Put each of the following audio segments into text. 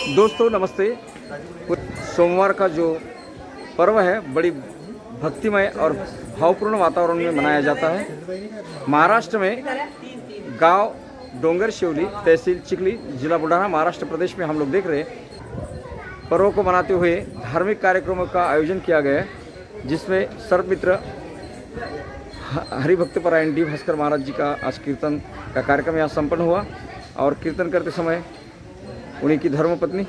दोस्तों नमस्ते। सोमवार का जो पर्व है बड़ी भक्तिमय और भावपूर्ण वातावरण में मनाया जाता है। महाराष्ट्र में गांव डोंगर शिवली, तहसील चिखली, जिला बुल्ढाना, महाराष्ट्र प्रदेश में हम लोग देख रहे हैं पर्वों को मनाते हुए धार्मिक कार्यक्रमों का आयोजन किया गया है, जिसमें सर्वमित्र हरिभक्तपरायण डी भास्कर महाराज जी का आज कीर्तन का कार्यक्रम यहाँ संपन्न हुआ। और कीर्तन करते समय उन्हीं की धर्मपत्नी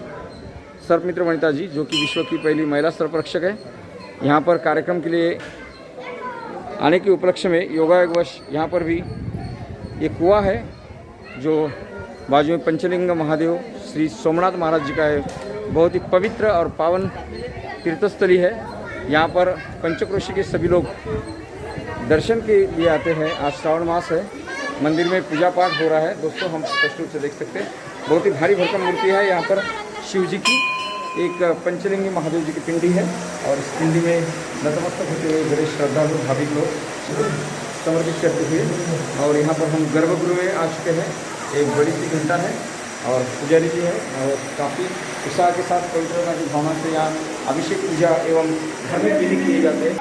सर्वमित्र वनिता जी, जो कि विश्व की पहली महिला सर्परक्षक है, यहाँ पर कार्यक्रम के लिए आने के उपलक्ष्य में योगायोगवश यहाँ पर भी एक कुआं है जो बाजू में पंचलिंग महादेव श्री सोमनाथ महाराज जी का है। बहुत ही पवित्र और पावन तीर्थस्थली है। यहाँ पर पंचक्रोशी के सभी लोग दर्शन के लिए आते हैं। आज श्रावण मास है, मंदिर में पूजा पाठ हो रहा है। दोस्तों हम स्पष्ट रूप से देख सकते हैं बहुत ही भारी भरकम मूर्ति है। यहाँ पर शिव जी की एक पंचलिंगी महादेव जी की पिंडी है और इस पिंडी में नतमस्तक होते हुए बड़े श्रद्धालु भाविक लोग समर्पित करते हुए। और यहाँ पर हम गर्भगृह में आ चुके हैं। एक बड़ी सी घंटा है और पुजारी जी है और काफ़ी उत्साह के साथ पवित्रता की भावना से यहाँ अभिषेक पूजा एवं धार्मिक विधि किए जाते हैं।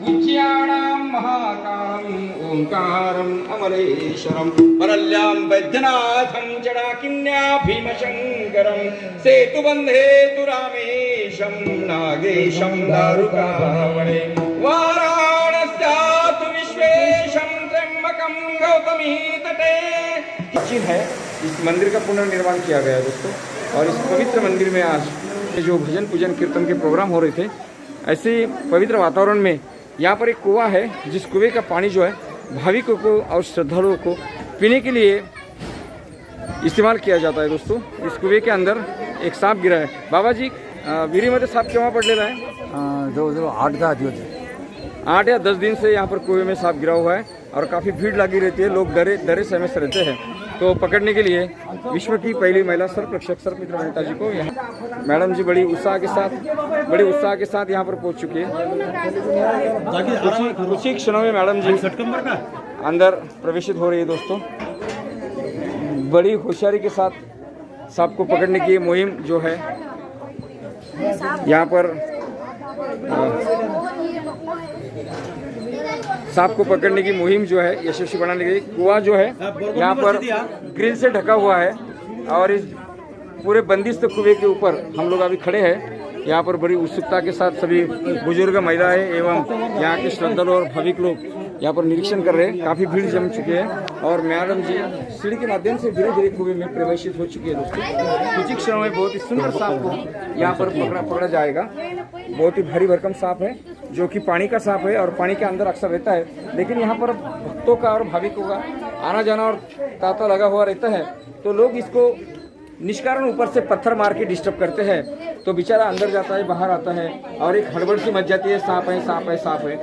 उच्चाणां महाकालं ओंकारं अमरेश्वरं परल्यां वैद्यनाथं जडाकिन्या भीमशंकरं सेतुबन्धे तु रामेशं नागेशं दारुकावणे वाराणस्यात् विश्वेशं त्र्यंबकं गौतमी तटे। प्राचीन है, इस मंदिर का पुनर्निर्माण किया गया है दोस्तों। और इस पवित्र मंदिर में आज जो भजन पूजन कीर्तन के प्रोग्राम हो रहे थे, ऐसे पवित्र वातावरण में यहाँ पर एक कुआं है, जिस कुएं का पानी जो है भाविकों को और श्रद्धालुओं को पीने के लिए इस्तेमाल किया जाता है। दोस्तों इस कुएं के अंदर एक सांप गिरा है। बाबा जी विहिरीमध्ये सांप केव्हा पडलेला आहे? जवळजवळ 8-10 दिवस 8 या 10 दिन से यहाँ पर कुएं में सांप गिरा हुआ है और काफ़ी भीड़ लगी रहती है। लोग डरे सहमे से रहते हैं। तो पकड़ने के लिए विश्व की पहली महिला सर्परक्षक सर्वमित्र वनिता जी को यहाँ मैडम जी बड़े उत्साह के साथ यहाँ पर पहुँच चुकी है। कुछ ही क्षणों में मैडम जी अंदर प्रवेशित हो रही है। दोस्तों बड़ी होशियारी के साथ सांप को पकड़ने की मुहिम जो है यहाँ पर सांप को पकड़ने की मुहिम जो है यशस्वी बनाने के लिए कुआं जो है यहाँ पर ग्रिल से ढका हुआ है और इस पूरे बंदिस्त कुएं के ऊपर हम लोग अभी खड़े हैं। यहाँ पर बड़ी उत्सुकता के साथ सभी बुजुर्ग महिलाएं एवं यहाँ के श्रद्धालु और भाविक लोग यहाँ पर निरीक्षण कर रहे हैं। काफ़ी भीड़ जम चुकी है और मैडम जी सीढ़ी के माध्यम से धीरे धीरे कुएं में प्रवेशित हो चुकी है। दोस्तों कुछ ही क्षणों में बहुत ही सुंदर सांप को यहाँ पर पकड़ा जाएगा। बहुत ही भारी भरकम सांप है, जो कि पानी का सांप है और पानी के अंदर अक्सर रहता है। लेकिन यहाँ पर भक्तों का और भाविकों का आना जाना और तांता लगा हुआ रहता है, तो लोग इसको निष्कारण ऊपर से पत्थर मार के डिस्टर्ब करते हैं, तो बेचारा अंदर जाता है बाहर आता है और एक हड़बड़ सी मच जाती है, सांप है सांप है सांप है।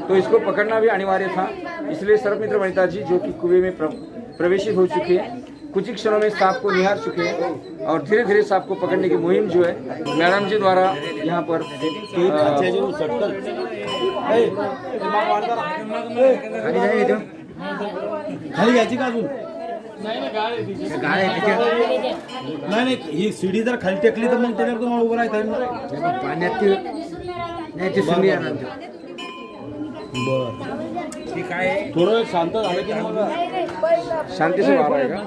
तो इसको पकड़ना भी अनिवार्य था। इसलिए सर्वमित्र वनिता जी जो कि कुएं में प्रवेशित हो चुके हैं, कुछ ही क्षणों में सांप को निहार चुके हैं और धीरे धीरे सांप को पकड़ने की मुहिम जो है मैडम जी द्वारा यहाँ पर खाली घ्यायची का अजून नाही ही सीडी जर खाली टेकली तर मग त्याच्यावर तुम्हाला उभं राहता पाण्यात नाही संधी येणार। बरं ठीक आहे, थोडं शांत झालं की मग शांति से बाहर आएगा।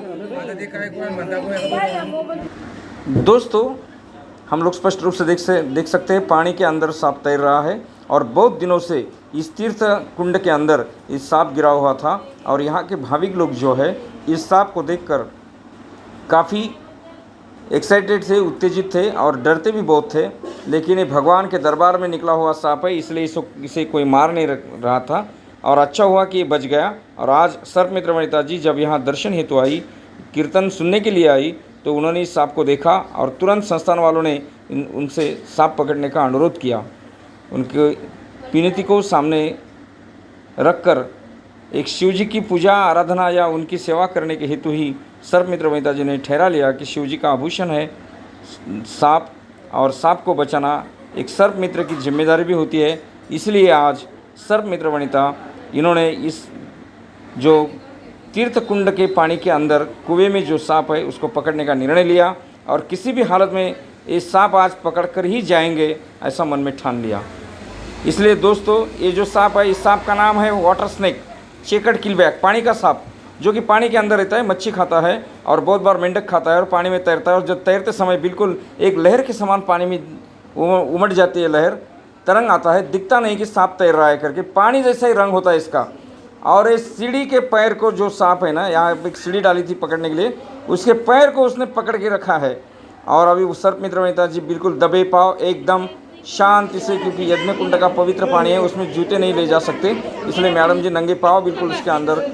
दोस्तों हम लोग स्पष्ट रूप से देख सकते हैं पानी के अंदर सांप तैर रहा है और बहुत दिनों से इस तीर्थ कुंड के अंदर इस सांप गिरा हुआ था। और यहाँ के भाविक लोग जो है इस सांप को देखकर काफ़ी एक्साइटेड थे, उत्तेजित थे और डरते भी बहुत थे। लेकिन ये भगवान के दरबार में निकला हुआ सांप है, इसलिए इसे कोई मार नहीं रहा था और अच्छा हुआ कि ये बच गया। और आज सर्वमित्र वनिता जी जब यहाँ दर्शन हेतु आई, कीर्तन सुनने के लिए आई, तो उन्होंने इस सांप को देखा और तुरंत संस्थान वालों ने उनसे सांप पकड़ने का अनुरोध किया। उनके विनती को सामने रखकर एक शिव जी की पूजा आराधना या उनकी सेवा करने के हेतु ही सर्वमित्र वनिता जी ने ठहरा लिया कि शिव जी का आभूषण है सांप और सांप को बचाना एक सर्वमित्र की जिम्मेदारी भी होती है। इसलिए आज सर्प मित्र वनिता इन्होंने इस जो तीर्थ कुंड के पानी के अंदर कुएं में जो सांप है उसको पकड़ने का निर्णय लिया और किसी भी हालत में ये सांप आज पकड़ कर ही जाएंगे ऐसा मन में ठान लिया। इसलिए दोस्तों ये जो सांप है इस सांप का नाम है वाटर स्नेक, चेकर्ड किलबैक, पानी का सांप जो कि पानी के अंदर रहता है, मच्छी खाता है और बहुत बार मेंढक खाता है और पानी में तैरता है। और जब तैरते समय बिल्कुल एक लहर के समान पानी में उमड़ जाती है लहर, तरंग आता है, दिखता नहीं कि सांप तैर रहा है करके, पानी जैसा ही रंग होता है इसका। और इस सीढ़ी के पैर को जो सांप है ना, यहाँ एक सीढ़ी डाली थी पकड़ने के लिए, उसके पैर को उसने पकड़ के रखा है। और अभी वो सर्प मित्र वनिता जी बिल्कुल दबे पाव एकदम शांति से, क्योंकि यज्ञ कुंड का पवित्र पानी है उसमें जूते नहीं ले जा सकते, इसलिए मैडम जी नंगे पाव बिल्कुल उसके अंदर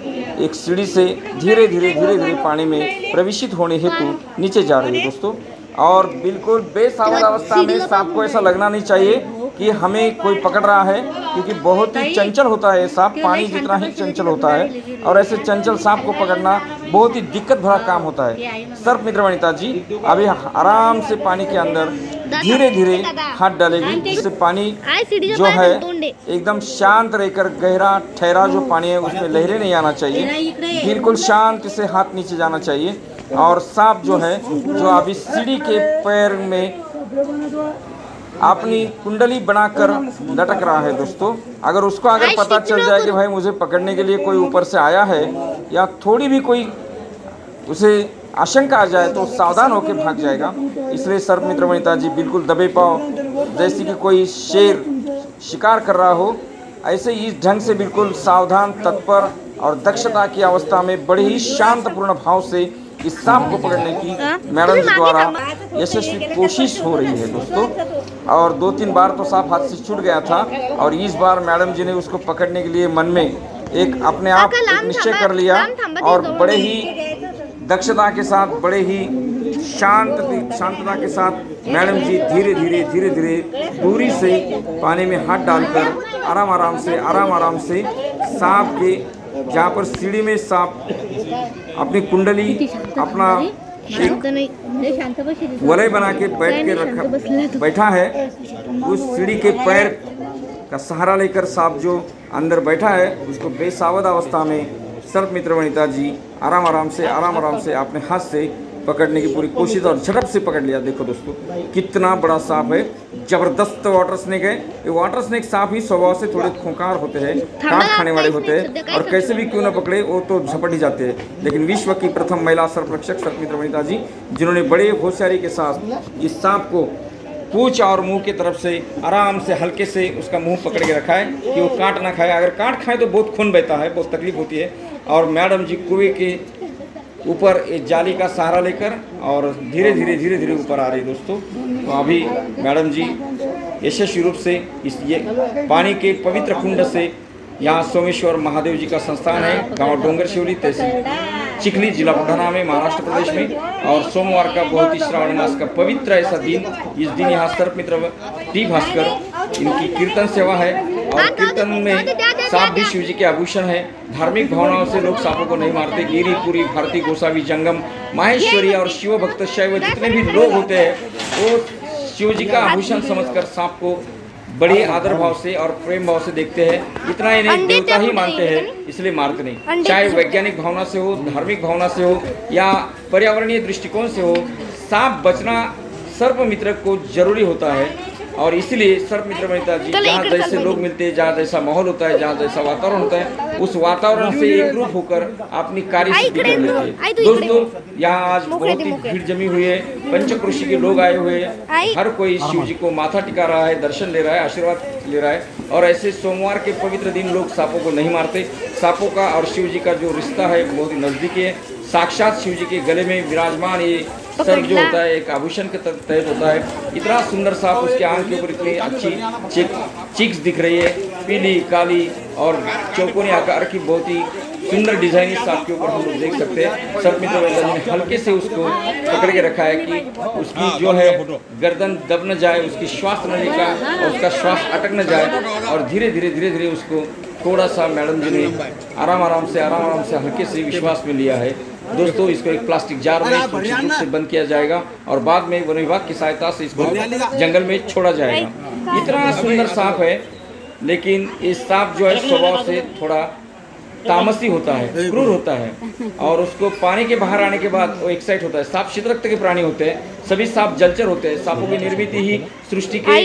एक सीढ़ी से धीरे धीरे पानी में प्रवेशित होने हेतु नीचे जा रही है दोस्तों। और बिल्कुल बेसावध अवस्था में सांप को ऐसा लगना नहीं चाहिए कि हमें कोई पकड़ रहा है, क्योंकि बहुत ही चंचल होता है सांप, पानी जितना ही चंचल होता है और ऐसे चंचल सांप को पकड़ना बहुत ही दिक्कत भरा काम होता है। सर्प मित्र वनिता जी अभी आराम से पानी के अंदर धीरे धीरे हाथ डालेगी, जिससे पानी जो है एकदम शांत रहकर गहरा ठहरा जो पानी है उसमें लहरें नहीं आना चाहिए, बिल्कुल शांत से हाथ नीचे जाना चाहिए। और सांप जो है जो अभी सीढ़ी के पैर में अपनी कुंडली बनाकर लटक रहा है दोस्तों, अगर उसको पता चल जाए कि भाई मुझे पकड़ने के लिए कोई ऊपर से आया है या थोड़ी भी कोई उसे आशंका आ जाए तो सावधान होकर भाग जाएगा। इसलिए सर्प मित्र वनिता जी बिल्कुल दबे पाओ, जैसे कि कोई शेर शिकार कर रहा हो, ऐसे इस ढंग से बिल्कुल सावधान, तत्पर और दक्षता की अवस्था में बड़े ही शांतपूर्ण भाव से इस सांप को पकड़ने की मैडम जी द्वारा यशस्वी कोशिश हो रही है दोस्तों। और 2-3 बार तो सांप हाथ से छूट गया था और इस बार मैडम जी ने उसको पकड़ने के लिए मन में एक अपने आप एक निश्चय कर लिया और बड़े ही दक्षता के साथ, बड़े ही शांतता के साथ मैडम जी धीरे धीरे दूरी से पानी में हाथ डालकर आराम से सांप के जहाँ पर सीढ़ी में सांप अपनी कुंडली अपना एक वलय बना के बैठा है, उस सीढ़ी के पैर का सहारा लेकर सांप जो अंदर बैठा है उसको बेसावध अवस्था में सर्प मित्र वनिता जी आराम से अपने हाथ से पकड़ने की पूरी कोशिश और झटप से पकड़ लिया। देखो दोस्तों कितना बड़ा सांप है, जबरदस्त वाटर स्नेक है। ये वाटर स्नेक सांप ही स्वभाव से थोड़े खूंखार होते हैं, काट खाने वाले होते हैं और कैसे भी क्यों न पकड़े वो तो झपट ही जाते हैं। लेकिन विश्व की प्रथम महिला सर्परक्षक सर्प मित्र वनिता जी, जिन्होंने बड़े होशियारी के साथ इस सांप को पूंछ और मुंह की तरफ से आराम से हल्के से उसका मुंह पकड़ के रखा है कि वो काट ना खाए। अगर काट खाए तो बहुत खून बहता है, बहुत तकलीफ होती है। और मैडम जी कुएं के ऊपर एक जाली का सहारा लेकर और धीरे धीरे ऊपर आ रही दोस्तों। तो अभी मैडम जी यशस्वी रूप से इस ये पानी के पवित्र कुंड से, यहाँ सोमेश्वर महादेव जी का संस्थान है, गांव डोंगर शिवली, तहसील चिखली, जिला बुलढाना में, महाराष्ट्र प्रदेश में। और सोमवार का बहुत ही श्रावण मास का पवित्र ऐसा दिन, इस दिन यहाँ सर्प मित्र टी भास्कर इनकी कीर्तन सेवा है और कीर्तन में सांप भी शिव जी के आभूषण है। धार्मिक भावनाओं से लोग सांपों को नहीं मारते। गिरिपुरी, भारती, गोसावी, जंगम, माहेश्वरी और शिव भक्त शैव जितने भी लोग होते हैं वो शिव जी का आभूषण समझकर सांप को बड़े आदर भाव से और प्रेम भाव से देखते हैं। इतना ही नहीं, देवता ही मानते हैं, इसलिए मारते नहीं। चाहे वैज्ञानिक भावना से हो, धार्मिक भावना से हो या पर्यावरणीय दृष्टिकोण से हो, सांप बचना सर्प मित्र को जरूरी होता है। और इसलिए सर्प मित्र वनिता जी जहाँ जैसे लोग मिलते हैं, जहाँ जैसा माहौल होता है, जहाँ जैसा वातावरण होता है, उस वातावरण से एक रूप होकर अपनी कार्य सिद्धि कर लेते हैं। दोस्तों यहाँ आज बहुत ही भीड़ जमी हुई है, पंचक्रोशी के लोग आए हुए हैं, हर कोई शिव जी को माथा टिका रहा है, दर्शन ले रहा है, आशीर्वाद ले रहा है। और ऐसे सोमवार के पवित्र दिन लोग सांपों को नहीं मारते। सांपों का और शिव जी का जो रिश्ता है बहुत ही नजदीकी है। साक्षात शिव जी के गले में विराजमान ये सर्प जो होता है एक आभूषण के तहत होता है। इतना सुंदर सांप, उसके आंख के ऊपर इतनी अच्छी चिक्स दिख रही है, पीली, काली और चौकोनी आकार की बहुत ही सुंदर डिजाइन इस सांप के ऊपर हम लोग देख सकते हैं। सर्प मित्र वनिता जी ने हल्के से उसको पकड़ के रखा है कि उसकी जो है गर्दन दब न जाए, उसकी श्वास नली का और उसका श्वास अटक न जाए। और धीरे धीरे उसको थोड़ा सा मैडम जी ने आराम से हल्के से विश्वास में लिया है। दोस्तों इसको एक प्लास्टिक जार में सुरक्षित रूप से बंद किया जाएगा और बाद में वन विभाग की सहायता से इसको जंगल में छोड़ा जाएगा। इतना सुंदर सांप है लेकिन ये सांप जो है स्वभाव से थोड़ा तामसी होता है, क्रूर होता है और उसको पानी के बाहर आने के बाद वो एक्साइट होता है। सांप शीतरक्त के प्राणी होते हैं, सभी सांप जलचर होते हैं। सांपों की निर्मित ही सृष्टि के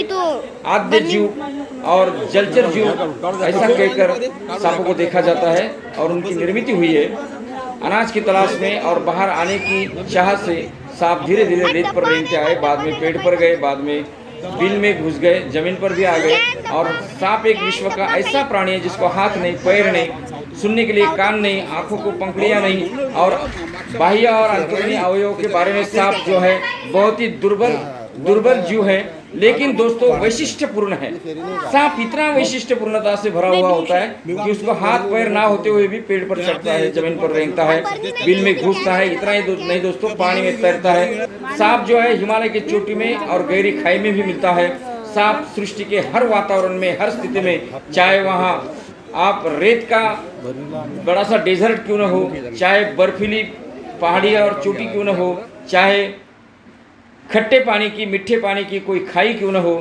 आद्य जीव और जलचर जीव ऐसा कहकर सांपों को देखा जाता है और उनकी निर्मित हुई है। अनाज की तलाश में और बाहर आने की चाह से सांप धीरे धीरे रेत पर रेंगते आए, बाद में पेड़ पर गए, बाद में बिल में घुस गए, जमीन पर भी आ गए। और सांप एक विश्व का ऐसा प्राणी है जिसको हाथ नहीं, पैर नहीं, सुनने के लिए कान नहीं, आंखों को पंखुड़ियां नहीं और बाह्य और अंतर्गत अवयवों के बारे में सांप जो है बहुत ही दुर्बल जीव है, लेकिन दोस्तों वैशिष्ट्यपूर्ण है। सांप इतना वैशिष्ट्यपूर्णता से भरा हुआ होता है कि उसको हाथ पैर ना होते हुए भी पेड़ पर चढ़ता है, जमीन पर रेंगता है, बिल में घुसता है। इतना ही नहीं दोस्तों, पानी में तैरता है। सांप जो है हिमालय की चोटी में और गहरी खाई में भी मिलता है। सांप सृष्टि के हर वातावरण में, हर स्थिति में, चाहे वहाँ आप रेत का बड़ा सा डेजर्ट क्यों न हो, चाहे बर्फीली पहाड़ी और चोटी क्यों न हो, चाहे खट्टे पानी की, मीठे पानी की कोई खाई क्यों न हो,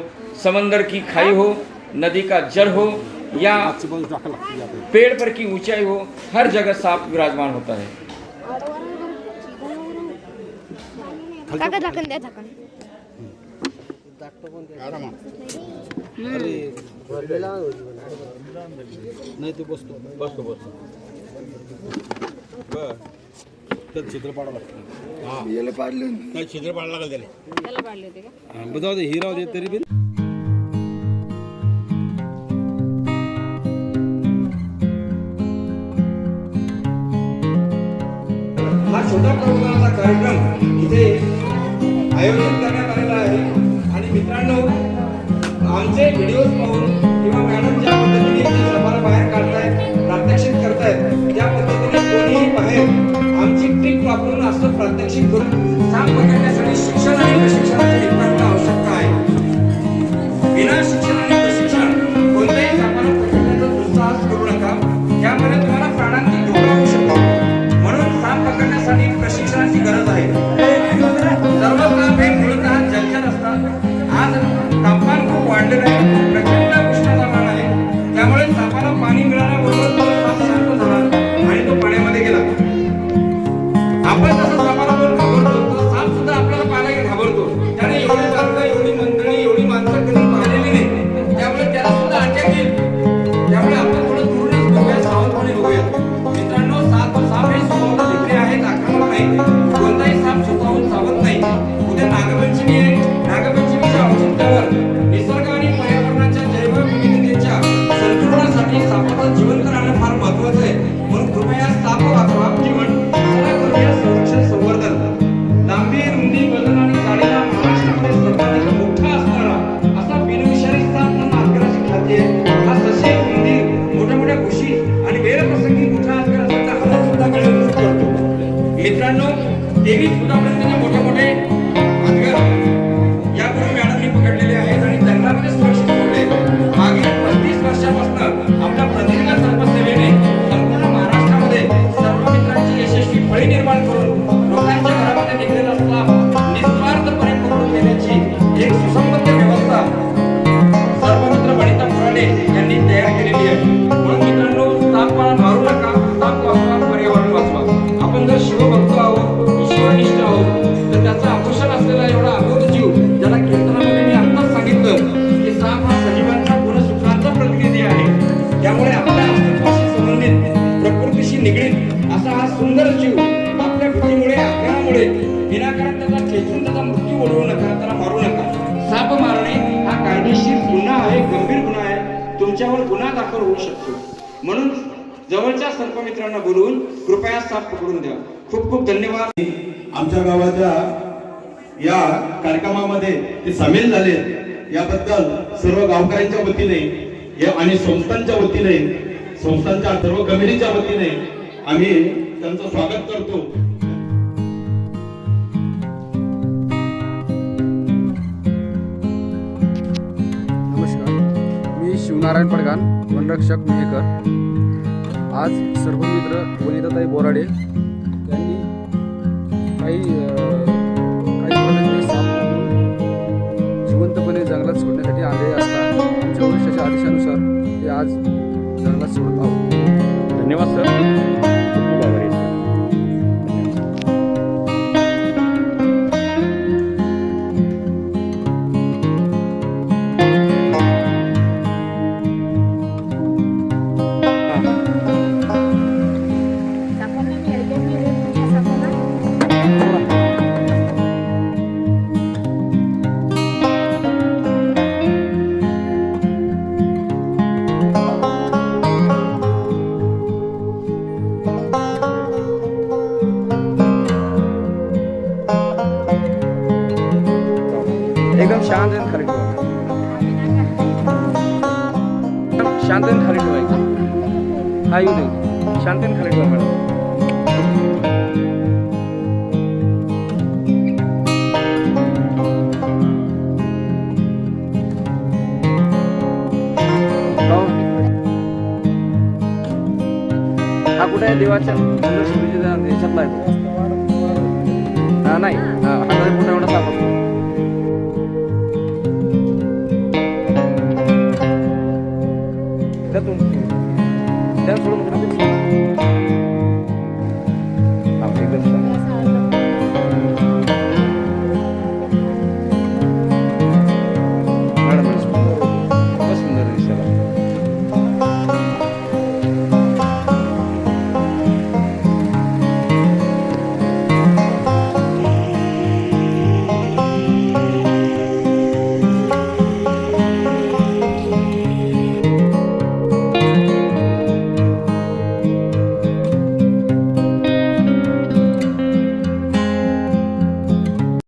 समंदर की खाई हो, नदी का जल हो या पेड़ पर की ऊंचाई हो, हर जगह सांप विराजमान होता है। नाही तू बसतो तर चित्र पाडावं लागतं. याला पाडलं नाही, चित्र पाडायला लागेल त्याला पाडले होते का? बजाव दे, हिराव दे तरी बी. हा छोटा प्रोग्रामचा कार्यक्रम इथे आयोजित करण्यात आलेला आहे आणि मित्रांनो, आमचे व्हिडिओज पाहून किंवा मॅडम ज्या पद्धतीने सभाला बाहेर काढतायत, प्रात्यक्षिक करतायत, त्या पद्धतीने कोणीही बाहेर आमची ट्रिक वापरून असं प्रात्यक्षिक करून सांप पकडण्यासाठी शिक्षण आणि प्रशिक्षणाची नितांत आवश्यकता आहे. बिना शिक्षण आणि प्रशिक्षण कोणत्याही सापाला पकडण्याचा दुस्साहस करू नका, त्यामुळे तुम्हाला प्राणांची धोका होऊ शकतो. म्हणून सांप पकडण्यासाठी प्रशिक्षणाची गरज आहे. सर्व सांप हे मूलतः जलचर असतात. आज तापमान खूप वाढलेलं आहे, प्रचंड उष्णतामान आहे, त्यामुळे सापाला पाणी मिळाल्याबरोबर तो साप शांत झाला आणि तो पाण्यामध्ये गेला. आपण जसं सापाला पण घाबरतो, तो साप सुद्धा आपल्याला पाहायला घाबरतो. त्याने एवढी माणसं, एवढी मंडळी, एवढी माणसं कधी पाहिलेली नाही, त्यामुळे त्याला सुद्धा अटॅक येईल. त्यामुळे आपण थोडं दूरनेच बघूया, सावधपणे बघूया. मित्रांनो, साप हे स्वतःला जिकडे आहेत, आक्रमक नाही. कोणताही साप स्वतःहून सावध नाही. उद्या नागपंचमी आहे. नागपंचमीच्या औचित्यावर निसर्ग आणि पर्यावरणाच्या जैवविविधतेच्या संतुलनासाठी सापाचं जिवंत राहणं फार महत्त्वाचं आहे. म्हणून कृपया साप वाचवा, जीवन संरक्षण संवर्धन. लांबी, रुंदी, वजन आणि जाडीला महाराष्ट्रामध्ये सर्वाधिक मोठा असणारा असा बिनविषारी साप म्हणून आजकालची ख्याती आहे. हा ससे, उंदीर, मोठ्या मोठ्या घुशी आणि वेळप्रसंगी मोठ्या आजकालाचा हात सुद्धा गळून करतो. मित्रांनो, 23 फुटापर्यंतचे मोठे मोठे आजगर यापूर्वी मॅडमनी पकडलेले आहेत आणि जंगलामध्ये सुरक्षित ठेवले. मागील 35 वर्षापासून आपल्या प्रदीर्घ सर्वसेवेने संपूर्ण महाराष्ट्रामध्ये सर्व मित्रांची यशस्वी फळी निर्माण करून लोकांच्या घरामध्ये निघलेला साप निस्वार्थपणे पकडून नेण्याची एक सुसंबद्ध व्यवस्था सर्वत्र वनिता पुराणे यांनी तयार केलेली आहे. म्हणून मित्रांनो, सापाला मारू नका, साप वाचवा, पर्यावरण वाचवा. आपण जर शिवभक्त आहोत, ईश्वरनिष्ठ आहोत, तर त्याचा आभूषण असलेला एवढा अबोध जीव, ज्याला कीर्तनामध्ये मी आत्ताच सांगितलं की साप हा सजीवांचा गुणसुखांचा प्रतिनिधी आहे. त्यामुळे आपल्या अस्तित्वाशी संबंधित, प्रकृतीशी निगडीत असा हा सुंदर जीव आपल्या भीतीमुळे, अज्ञानामुळे विनाकारण त्याचा ठेचून त्याचा मृत्यू ओढवू नका, त्याला मारू नका. साप मारणे हा कायदेशीर गुन्हा आहे, गंभीर गुन्हा आहे. तुमच्यावर गुन्हा दाखल होऊ शकतो. म्हणून जवळच्या सर्पमित्रांना बोलवून कृपया साप पकडून द्या. खूप खूप धन्यवाद. आमच्या गावाच्या या कार्यक्रमामध्ये ते सामील झाले, याबद्दल सर्व गावकऱ्यांच्या वतीने आणि संस्थांच्या वतीने, संस्थांच्या सर्व कमिटीच्या वतीने आम्ही त्यांचं स्वागत करतो. नमस्कार, मी शिवनारायण पडगाण, वनरक्षक मेहकर. आज सर्व मित्र वनिताताई बोराडे यांनी काही प्रजाती साप जिवंतपणे जंगलात सोडण्यासाठी आले असता आमच्या वरिष्ठाच्या आदेशानुसार ते आज जगाला सोडत आहोत. धन्यवाद सर, खूप खूप आभारी आहे सर. एकदम शांत आणि खाली ठेवा. शांत आणि खाली ठेवायचं. हा येऊ दे. शांत आणि खाली ठेवा मॅडम. हा कुठे आहे देवाच्या ह्याच्यातला आहे. हा नाही, हा कुठे एवढा साफ असतो. त्यातून सोडून